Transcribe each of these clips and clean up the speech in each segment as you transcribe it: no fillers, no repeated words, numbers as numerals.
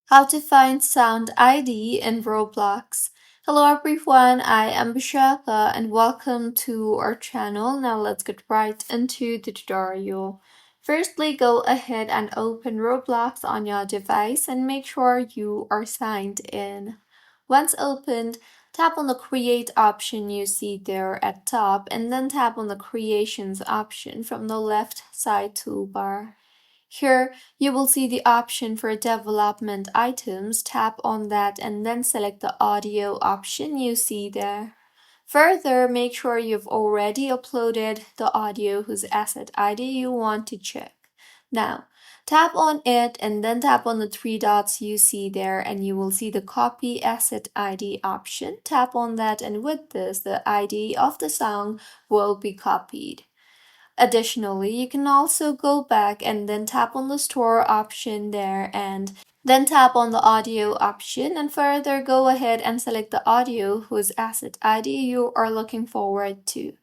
How to find Sound ID in Roblox. Hello everyone, I am Bishaka and welcome to our channel. Now let's get right into the tutorial. Firstly, go ahead and open Roblox on your device and make sure you are signed in. Once opened, tap on the Create option you see there at top and then tap on the Creations option from the left side toolbar. Here, you will see the option for development items. Tap on that and then select the audio option you see there. Further, make sure you've already uploaded the audio whose asset ID you want to check. Now, tap on it and then tap on the three dots you see there and you will see the copy asset ID option. Tap on that and with this, the ID of the song will be copied. Additionally, you can also go back and then tap on the store option there and then tap on the audio option and further go ahead and select the audio whose asset ID you are looking forward to.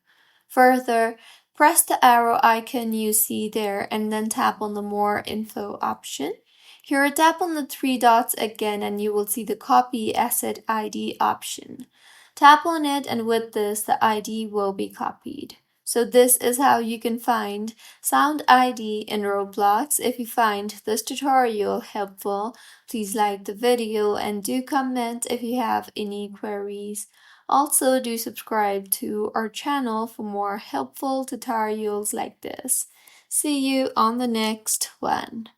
Further, press the arrow icon you see there and then tap on the more info option. Here, tap on the three dots again and you will see the copy asset ID option. Tap on it and with this, the ID will be copied. So this is how you can find Sound ID in Roblox. If you find this tutorial helpful, please like the video and do comment if you have any queries. Also, do subscribe to our channel for more helpful tutorials like this. See you on the next one.